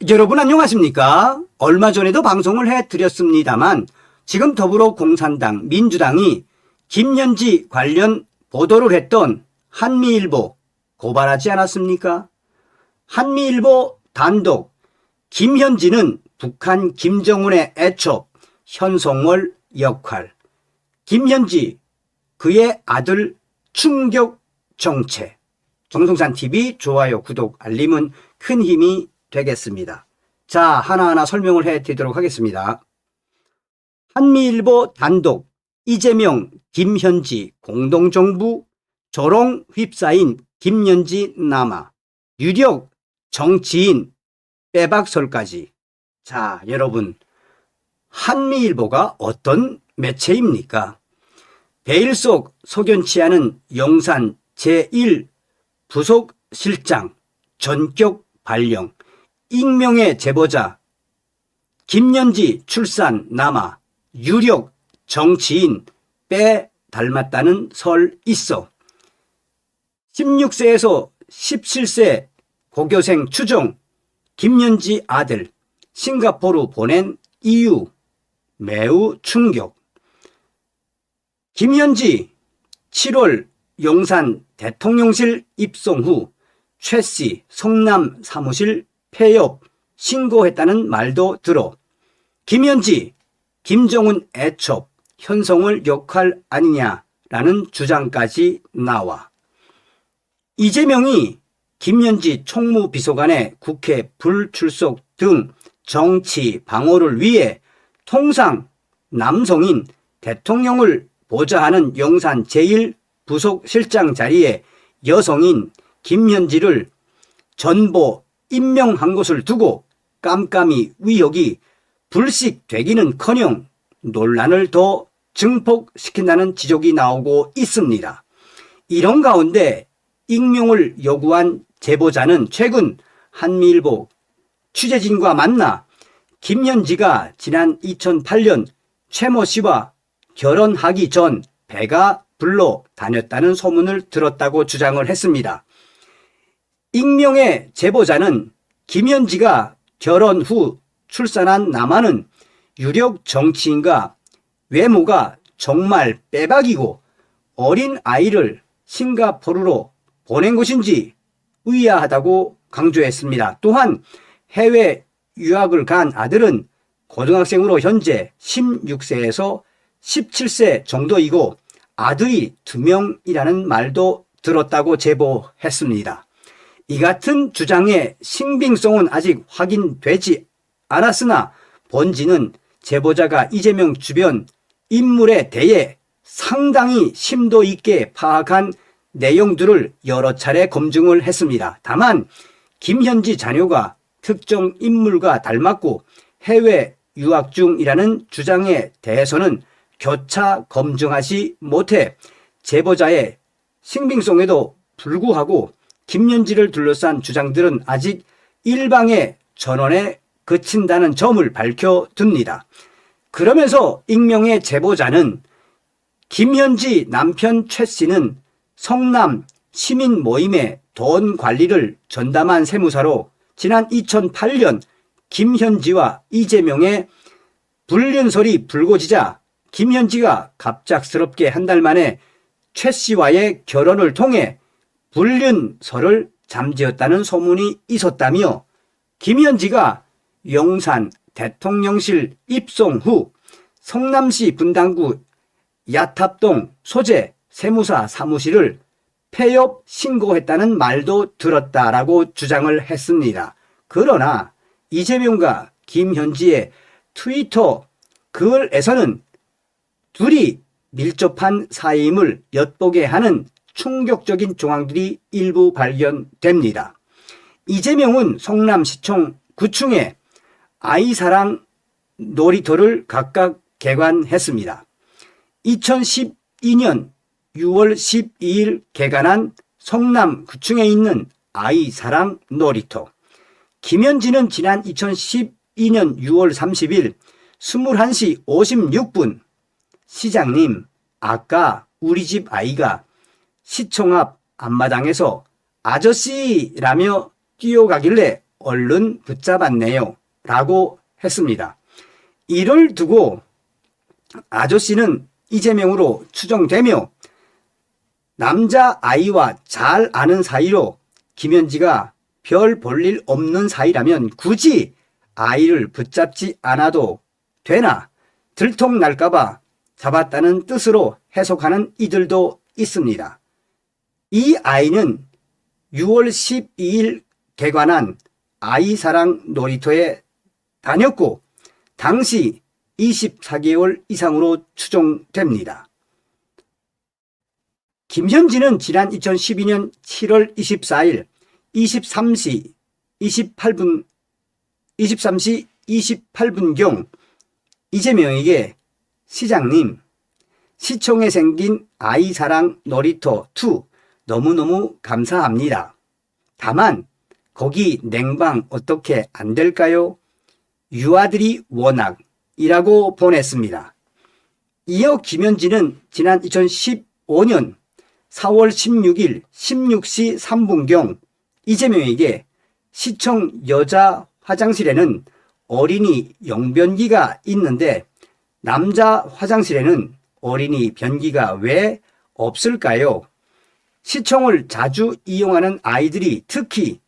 여러분 안녕하십니까? 얼마 전에도 방송을 해드렸습니다만 지금 더불어공산당 민주당이 김현지 관련 보도를 했던 한미일보 고발하지 않았습니까? 한미일보 단독 김현지는 북한 김정은의 애첩 현송월 역할, 김현지 그의 아들 충격 정체. 정성산TV 좋아요 구독 알림은 큰 힘이 되겠습니다. 자, 하나하나 설명을 해드리도록 하겠습니다. 한미일보 단독 이재명 김현지 공동정부 조롱 휩싸인 김현지 남아 유력 정치인 빼박설까지. 자, 여러분, 한미일보가 어떤 매체입니까? 베일 속 석연치 않은 영산 제1 부속실장 전격 발령, 익명의 제보자 김현지 출산 남아 유력 정치인 빼 닮았다는 설 있어 16세에서 17세 고교생 추종 김현지 아들 싱가포르 보낸 이유 매우 충격. 김현지 7월 용산 대통령실 입성 후 최씨 성남 사무실 폐업 신고했다는 말도 들어 김현지 김정은 애첩 현송월 역할 아니냐라는 주장까지 나와 이재명이 김현지 총무비서관의 국회 불출석 등 정치 방어를 위해 통상 남성인 대통령을 보좌하는 용산 제1부속실장 자리에 여성인 김현지를 전보 임명한 것을 두고 깜깜이 의혹이 불식되기는커녕 논란을 더 증폭시킨다는 지적이 나오고 있습니다. 이런 가운데 익명을 요구한 제보자는 최근 한미일보 취재진과 만나 김현지가 지난 2008년 최모 씨와 결혼하기 전 배가 불러 다녔다는 소문을 들었다고 주장을 했습니다. 익명의 제보자는 김현지가 결혼 후 출산한 남아는 유력 정치인과 외모가 정말 빼박이고 어린 아이를 싱가포르로 보낸 것인지 의아하다고 강조했습니다. 또한 해외 유학을 간 아들은 고등학생으로 현재 16세에서 17세 정도이고 아들이 2명이라는 말도 들었다고 제보했습니다. 이 같은 주장의 신빙성은 아직 확인되지 않았으나 본지는 제보자가 이재명 주변 인물에 대해 상당히 심도 있게 파악한 내용들을 여러 차례 검증을 했습니다. 다만 김현지 자녀가 특정 인물과 닮았고 해외 유학 중이라는 주장에 대해서는 교차 검증하지 못해 제보자의 신빙성에도 불구하고 김현지를 둘러싼 주장들은 아직 일방의 전언에 그친다는 점을 밝혀둡니다. 그러면서 익명의 제보자는 김현지 남편 최 씨는 성남 시민 모임의 돈 관리를 전담한 세무사로 지난 2008년 김현지와 이재명의 불륜설이 불거지자 김현지가 갑작스럽게 한 달 만에 최 씨와의 결혼을 통해 불륜설을 잠재웠다는 소문이 있었다며 김현지가 용산 대통령실 입성 후 성남시 분당구 야탑동 소재 세무사 사무실을 폐업 신고했다는 말도 들었다라고 주장을 했습니다. 그러나 이재명과 김현지의 트위터 글에서는 둘이 밀접한 사이임을 엿보게 하는 충격적인 조항들이 일부 발견됩니다. 이재명은 성남시청 9층에 아이사랑 놀이터를 각각 개관했습니다. 2012년 6월 12일 개관한 성남 9층에 있는 아이사랑 놀이터. 김현지는 지난 2012년 6월 30일 21시 56분 시장님, 아까 우리 집 아이가 시청 앞 앞마당에서 아저씨라며 뛰어가길래 얼른 붙잡았네요 라고 했습니다. 이를 두고 아저씨는 이재명으로 추정되며 남자 아이와 잘 아는 사이로 김현지가 별 볼 일 없는 사이라면 굳이 아이를 붙잡지 않아도 되나 들통날까봐 잡았다는 뜻으로 해석하는 이들도 있습니다. 이 아이는 6월 12일 개관한 아이사랑 놀이터에 다녔고 당시 24개월 이상으로 추정됩니다. 김현지는 지난 2012년 7월 24일 23시 28분경 이재명에게 시장님, 시청에 생긴 아이사랑 놀이터 2 너무너무 감사합니다. 다만 거기 냉방 어떻게 안 될까요? 유아들이 워낙이라고 보냈습니다. 이어 김현지는 지난 2015년 4월 16일 16시 3분경 이재명에게 시청 여자 화장실에는 어린이 용변기가 있는데 남자 화장실에는 어린이 변기가 왜 없을까요? 시청을 자주 이용하는 아이들이 특히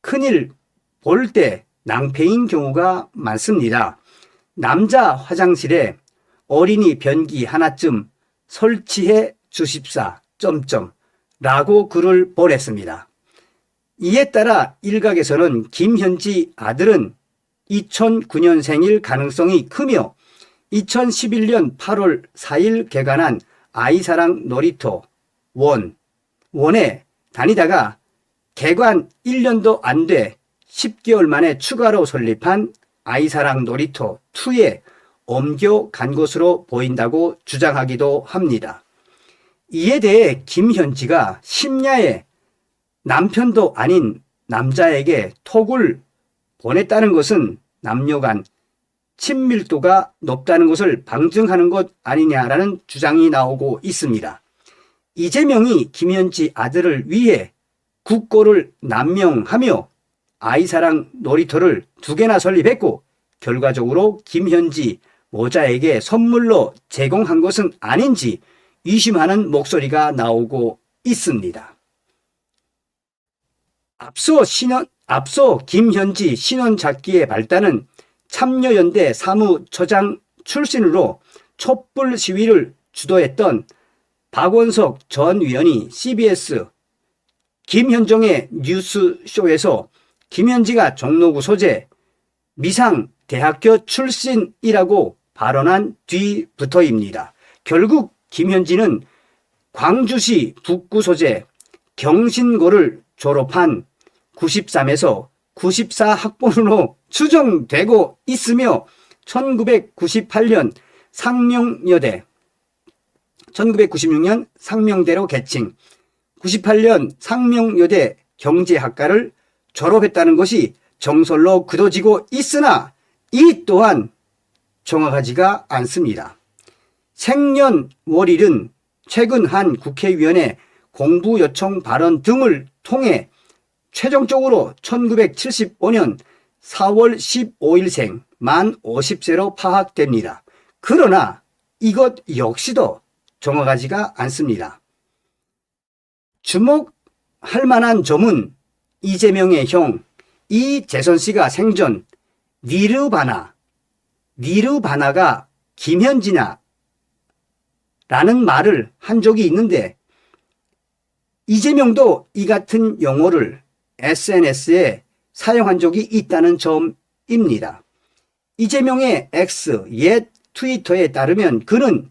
큰일 볼 때 낭패인 경우가 많습니다. 남자 화장실에 어린이 변기 하나쯤 설치해 주십사. 라고 글을 보냈습니다. 이에 따라 일각에서는 김현지 아들은 2009년생일 가능성이 크며 2011년 8월 4일 개관한 아이사랑 놀이터 원에 다니다가 개관 1년도 안 돼 10개월 만에 추가로 설립한 아이사랑 놀이터 2에 옮겨간 것으로 보인다고 주장하기도 합니다. 이에 대해 김현지가 심야에 남편도 아닌 남자에게 톡을 보냈다는 것은 남녀 간 친밀도가 높다는 것을 방증하는 것 아니냐라는 주장이 나오고 있습니다. 이재명이 김현지 아들을 위해 국고를 남용하며 아이사랑 놀이터를 2개나 설립했고 결과적으로 김현지 모자에게 선물로 제공한 것은 아닌지 의심하는 목소리가 나오고 있습니다. 앞서 김현지 신원찾기의 발단은 참여연대 사무처장 출신으로 촛불 시위를 주도했던 박원석 전 의원이 CBS 김현정의 뉴스쇼에서 김현지가 종로구 소재 미상대학교 출신이라고 발언한 뒤부터입니다. 결국 김현지는 광주시 북구 소재 경신고를 졸업한 93에서 94 학번으로 추정되고 있으며 1998년 1996년 상명대로 개칭, 98년 상명여대 경제학과를 졸업했다는 것이 정설로 굳어지고 있으나 이 또한 정확하지가 않습니다. 생년월일은 최근 한 국회의원의 공부 요청 발언 등을 통해 최종적으로 1975년 4월 15일생 만 50세로 파악됩니다. 그러나 이것 역시도 정확하지가 않습니다. 주목할 만한 점은 이재명의 형 이재선 씨가 생전 니르바나가 김현지냐 라는 말을 한 적이 있는데 이재명도 이 같은 용어를 SNS에 사용한 적이 있다는 점입니다. 이재명의 X 옛 트위터에 따르면 그는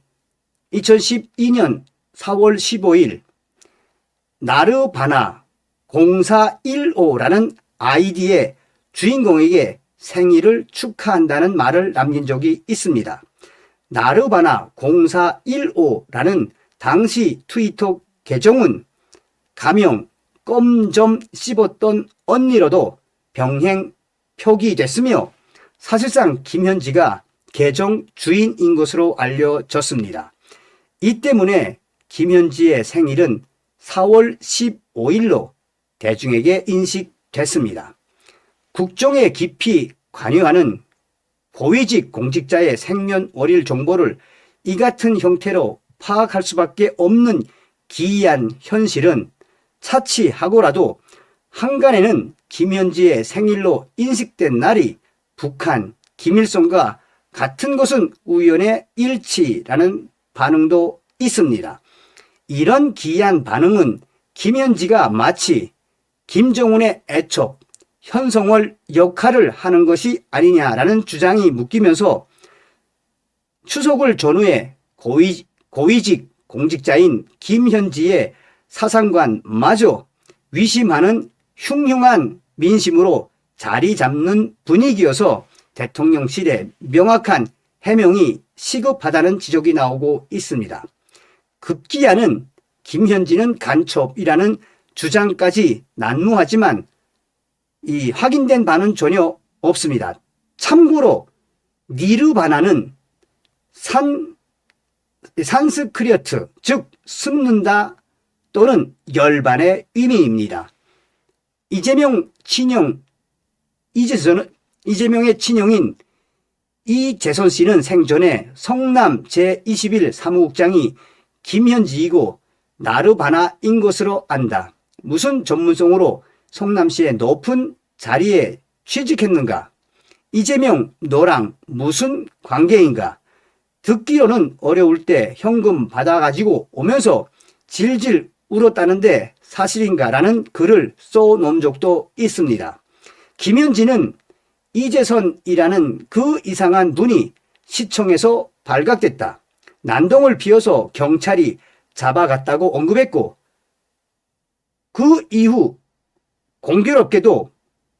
2012년 4월 15일 나르바나 0415라는 아이디의 주인공에게 생일을 축하한다는 말을 남긴 적이 있습니다. 나르바나 0415라는 당시 트위터 계정은 가명 껌 좀 씹었던 언니로도 병행 표기됐으며 사실상 김현지가 계정 주인인 것으로 알려졌습니다. 이 때문에 김현지의 생일은 4월 15일로 대중에게 인식됐습니다. 국정에 깊이 관여하는 고위직 공직자의 생년월일 정보를 이 같은 형태로 파악할 수밖에 없는 기이한 현실은 차치하고라도 한간에는 김현지의 생일로 인식된 날이 북한 김일성과 같은 것은 우연의 일치라는 반응도 있습니다. 이런 기이한 반응은 김현지가 마치 김정은의 애첩, 현성월 역할을 하는 것이 아니냐라는 주장이 묶이면서 추석을 전후해 고위직 공직자인 김현지의 사상관마저 위심하는 흉흉한 민심으로 자리 잡는 분위기여서 대통령실에 명확한 해명이 시급하다는 지적이 나오고 있습니다. 급기야는 김현지는 간첩이라는 주장까지 난무하지만 이 확인된 바는 전혀 없습니다. 참고로 니르바나는 산스크리트, 즉 숨는다 또는 열반의 의미입니다. 이재명의 친형인 이재선 씨는 생전에 성남 제21 사무국장이 김현지이고 나르바나인 것으로 안다. 무슨 전문성으로 성남시의 높은 자리에 취직했는가? 이재명 너랑 무슨 관계인가? 듣기로는 어려울 때 현금 받아가지고 오면서 질질 울었다는데 사실인가라는 글을 써놓은 적도 있습니다. 김현지는 이재선이라는 그 이상한 분이 시청에서 발각됐다. 난동을 피워서 경찰이 잡아갔다고 언급했고 그 이후 공교롭게도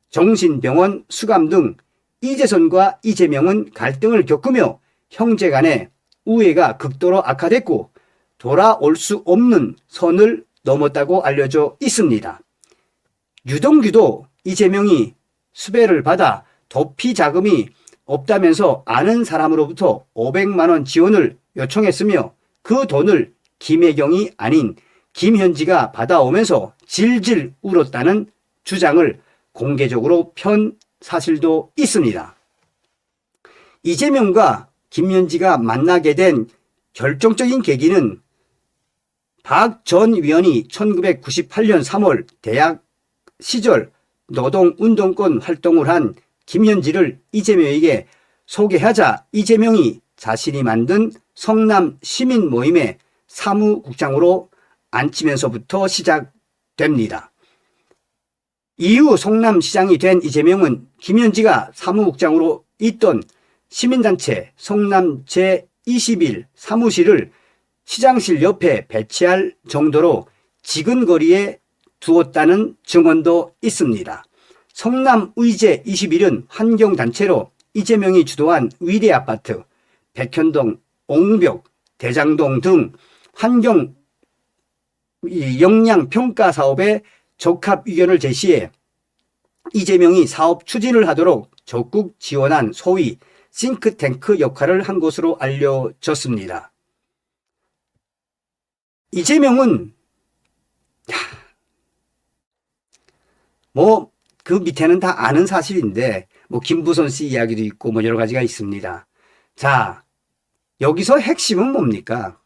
정신병원 수감 등 이재선과 이재명은 갈등을 겪으며 형제간의 우애가 극도로 악화됐고 돌아올 수 없는 선을 넘었다고 알려져 있습니다. 유동규도 이재명이 수배를 받아 도피 자금이 없다면서 아는 사람으로부터 500만 원 지원을 요청했으며 그 돈을 김혜경이 아닌 김현지가 받아오면서 질질 울었다는 주장을 공개적으로 편 사실도 있습니다. 이재명과 김현지가 만나게 된 결정적인 계기는 박 전 위원이 1998년 3월 대학 시절 노동운동권 활동을 한 김현지를 이재명에게 소개하자 이재명이 자신이 만든 성남 시민 모임의 사무국장으로 앉히면서부터 시작됩니다. 이후 성남시장이 된 이재명은 김현지가 사무국장으로 있던 시민단체 성남 제21 사무실을 시장실 옆에 배치할 정도로 지근거리에 두었다는 증언도 있습니다. 성남의제 21은 환경단체로 이재명이 주도한 위례아파트, 백현동, 옹벽, 대장동 등 환경 영향평가 사업에 적합 의견을 제시해 이재명이 사업 추진을 하도록 적극 지원한 소위 싱크탱크 역할을 한 것으로 알려졌습니다. 이재명은 그 밑에는 다 아는 사실인데 김부선 씨 이야기도 있고 여러 가지가 있습니다. 자, 여기서 핵심은 뭡니까?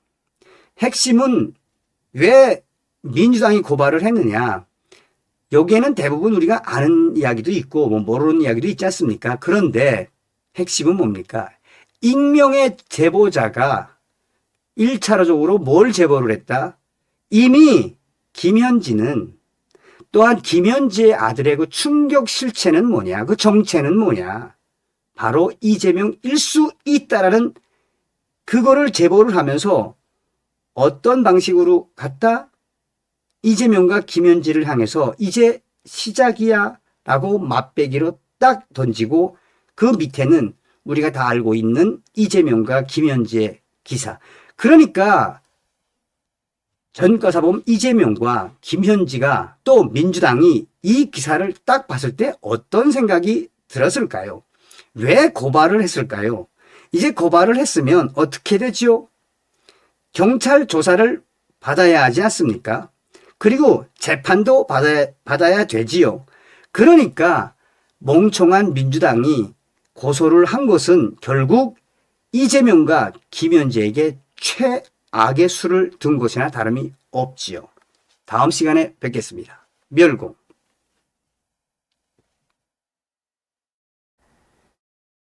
핵심은 왜 민주당이 고발을 했느냐? 여기에는 대부분 우리가 아는 이야기도 있고 모르는 이야기도 있지 않습니까? 그런데 핵심은 뭡니까? 익명의 제보자가 1차적으로 뭘 제보를 했다? 이미 김현지는 또한 김현지의 아들의 그 충격 실체는 뭐냐? 그 정체는 뭐냐? 바로 이재명일 수 있다라는 그거를 제보를 하면서 어떤 방식으로 갔다? 이재명과 김현지를 향해서 이제 시작이야 라고 맞배기로 딱 던지고 그 밑에는 우리가 다 알고 있는 이재명과 김현지의 기사. 그러니까 전과사범 이재명과 김현지가 또 민주당이 이 기사를 딱 봤을 때 어떤 생각이 들었을까요? 왜 고발을 했을까요? 이제 고발을 했으면 어떻게 되지요? 경찰 조사를 받아야 하지 않습니까? 그리고 재판도 받아야 되지요. 그러니까 멍청한 민주당이 고소를 한 것은 결국 이재명과 김현재에게 최악의 수를 둔 것이나 다름이 없지요. 다음 시간에 뵙겠습니다. 멸공.